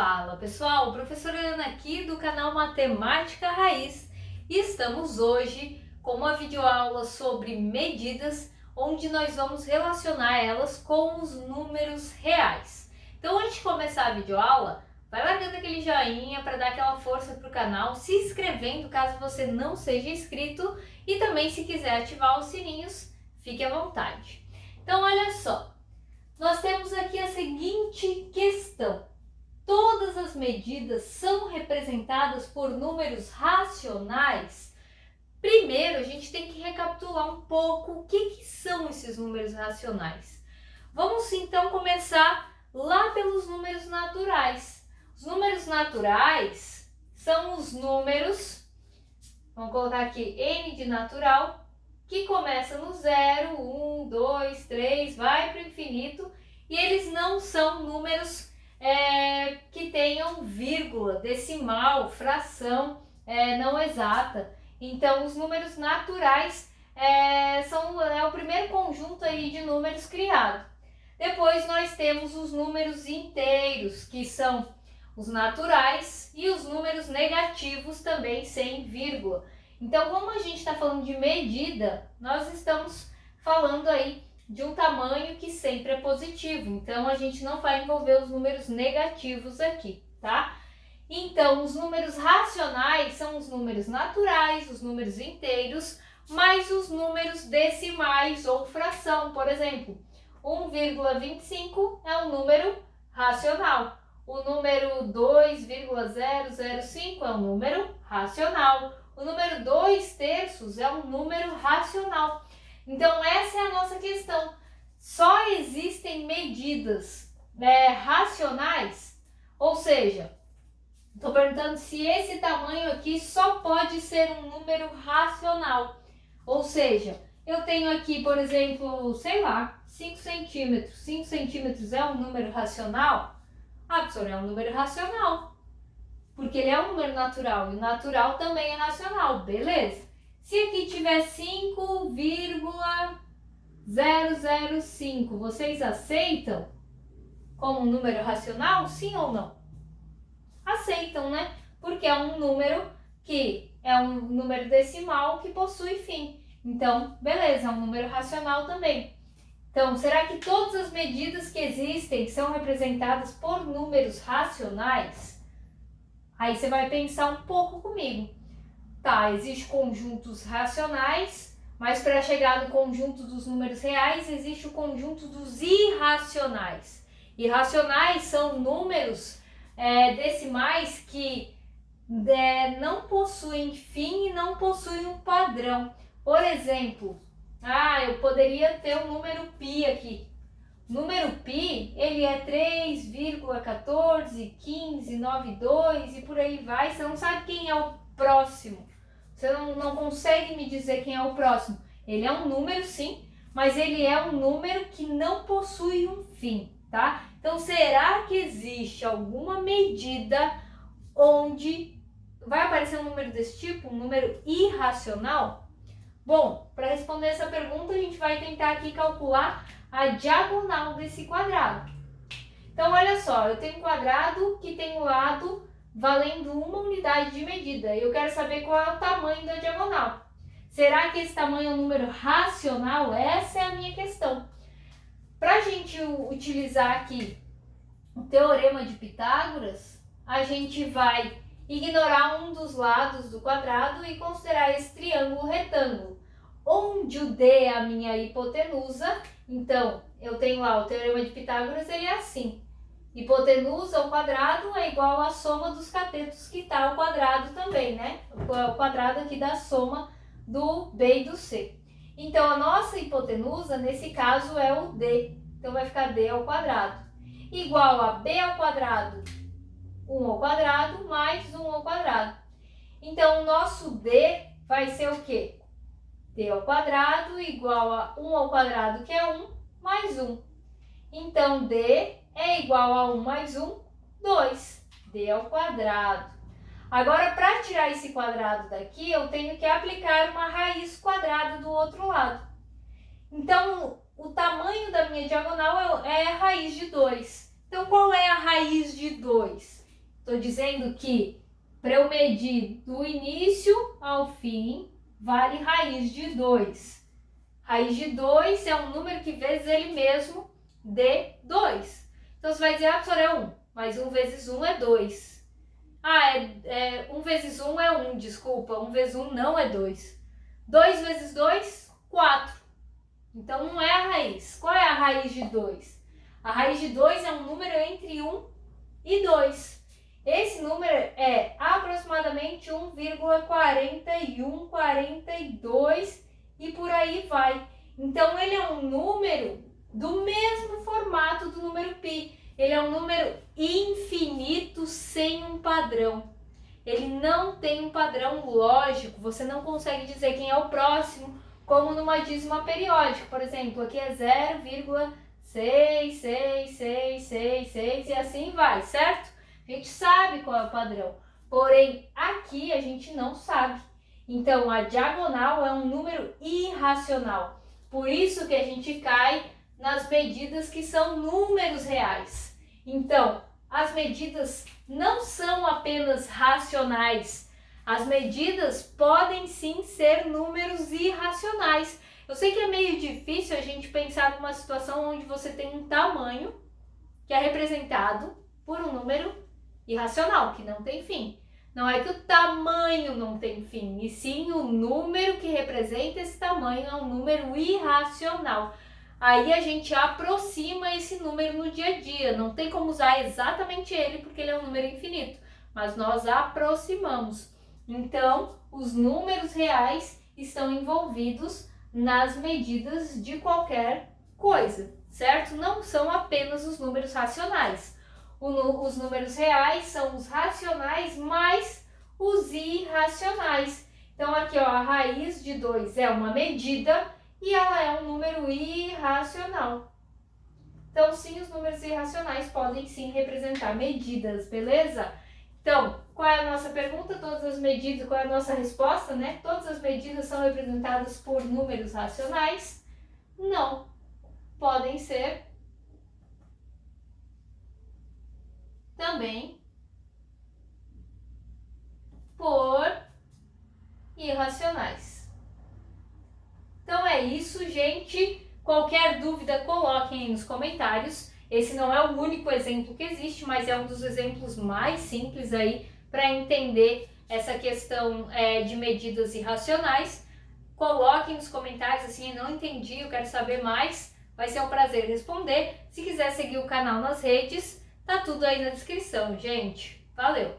Fala pessoal, professora Ana aqui do canal Matemática Raiz e estamos hoje com uma videoaula sobre medidas, onde nós vamos relacionar elas com os números reais. Então antes de começar a videoaula, vai largando aquele joinha para dar aquela força para o canal, se inscrevendo caso você não seja inscrito e também se quiser ativar os sininhos, fique à vontade. Então olha só, nós temos aqui a seguinte questão. Todas as medidas são representadas por números racionais? Primeiro, a gente tem que recapitular um pouco o que são esses números racionais. Vamos então começar lá pelos números naturais. Os números naturais são os números, vamos colocar aqui n de natural, que começa no 0, 1, 2, 3, vai para o infinito, e eles não são números que tenham vírgula, decimal, fração não exata. Então, os números naturais são o primeiro conjunto aí de números criado. Depois nós temos os números inteiros, que são os naturais, e os números negativos também sem vírgula. Então, como a gente está falando de medida, nós estamos falando aí de um tamanho que sempre é positivo, então a gente não vai envolver os números negativos aqui, tá? Então, os números racionais são os números naturais, os números inteiros, mais os números decimais ou fração. Por exemplo, 1,25 é um número racional, o número 2,005 é um número racional, o número 2/3 é um número racional. Então, essa é a nossa questão. Só existem medidas racionais? Ou seja, estou perguntando se esse tamanho aqui só pode ser um número racional. Ou seja, eu tenho aqui, por exemplo, sei lá, 5 centímetros. 5 centímetros é um número racional? Ah, professor, é um número racional. Porque ele é um número natural. E o natural também é racional. Beleza? Se aqui tiver 5,005, vocês aceitam como um número racional? Sim ou não? Aceitam, né? Porque é um número que é um número decimal que possui fim. Então, beleza, é um número racional também. Então, será que todas as medidas que existem são representadas por números racionais? Aí você vai pensar um pouco comigo. Tá, existem conjuntos racionais, mas para chegar no conjunto dos números reais, existe o conjunto dos irracionais. Irracionais são números decimais que não possuem fim e não possuem um padrão. Por exemplo, eu poderia ter o número π aqui. O número π, ele é 3,141592 e por aí vai. Você não sabe quem é o próximo. Você não consegue me dizer quem é o próximo. Ele é um número, sim, mas ele é um número que não possui um fim, tá? Então, será que existe alguma medida onde vai aparecer um número desse tipo, um número irracional? Bom, para responder essa pergunta, a gente vai tentar aqui calcular a diagonal desse quadrado. Então, olha só, eu tenho um quadrado que tem um lado valendo uma unidade de medida. Eu quero saber qual é o tamanho da diagonal. Será que esse tamanho é um número racional? Essa é a minha questão. Para a gente utilizar aqui o teorema de Pitágoras, a gente vai ignorar um dos lados do quadrado e considerar esse triângulo retângulo, onde o D é a minha hipotenusa. Então, eu tenho lá o teorema de Pitágoras, ele é assim. Hipotenusa ao quadrado é igual à soma dos catetos, que está ao quadrado também, né? O quadrado aqui da soma do B e do C. Então, a nossa hipotenusa, nesse caso, é o D. Então, vai ficar D ao quadrado. Igual a B ao quadrado, 1 ao quadrado, mais 1 ao quadrado. Então, o nosso D vai ser o quê? D ao quadrado igual a 1 ao quadrado, que é 1, mais 1. Então, D é igual a 1 mais 1, 2. D ao quadrado. Agora, para tirar esse quadrado daqui, eu tenho que aplicar uma raiz quadrada do outro lado. Então, o tamanho da minha diagonal é a raiz de 2. Então, qual é a raiz de 2? Estou dizendo que para eu medir do início ao fim, vale raiz de 2. Raiz de 2 é um número que vezes ele mesmo de 2. Então, você vai dizer, professora, é 1, mas 1 vezes 1 é 2. 1 vezes 1 é 1, desculpa, 1 vezes 1 não é 2. 2 vezes 2, 4. Então, não é a raiz. Qual é a raiz de 2? A raiz de 2 é um número entre 1 e 2. Esse número é aproximadamente 1,4142 e por aí vai. Então, ele é um número do mesmo formato do número π. Ele é um número infinito sem um padrão. Ele não tem um padrão lógico, você não consegue dizer quem é o próximo, como numa dízima periódica. Por exemplo, aqui é 0,66666 e assim vai, certo? A gente sabe qual é o padrão, porém aqui a gente não sabe. Então a diagonal é um número irracional, por isso que a gente cai nas medidas que são números reais. Então as medidas não são apenas racionais, as medidas podem sim ser números irracionais. Eu sei que é meio difícil a gente pensar numa situação onde você tem um tamanho que é representado por um número irracional, que não tem fim. Não é que o tamanho não tem fim, e sim o número que representa esse tamanho é um número irracional. Aí a gente aproxima esse número no dia a dia, não tem como usar exatamente ele porque ele é um número infinito, mas nós aproximamos. Então, os números reais estão envolvidos nas medidas de qualquer coisa, certo? Não são apenas os números racionais. Os números reais são os racionais mais os irracionais. Então, aqui, ó, a raiz de 2 é uma medida e ela é um número irracional. Então, sim, os números irracionais podem sim representar medidas, beleza? Então, qual é a nossa pergunta? Todas as medidas, qual é a nossa resposta, né? Todas as medidas são representadas por números racionais? Não. Podem ser também por irracionais. Então é isso, gente. Qualquer dúvida, coloquem aí nos comentários. Esse não é o único exemplo que existe, mas é um dos exemplos mais simples aí para entender essa questão de medidas irracionais. Coloquem nos comentários, assim, eu não entendi, eu quero saber mais. Vai ser um prazer responder. Se quiser seguir o canal nas redes, tá tudo aí na descrição, gente. Valeu!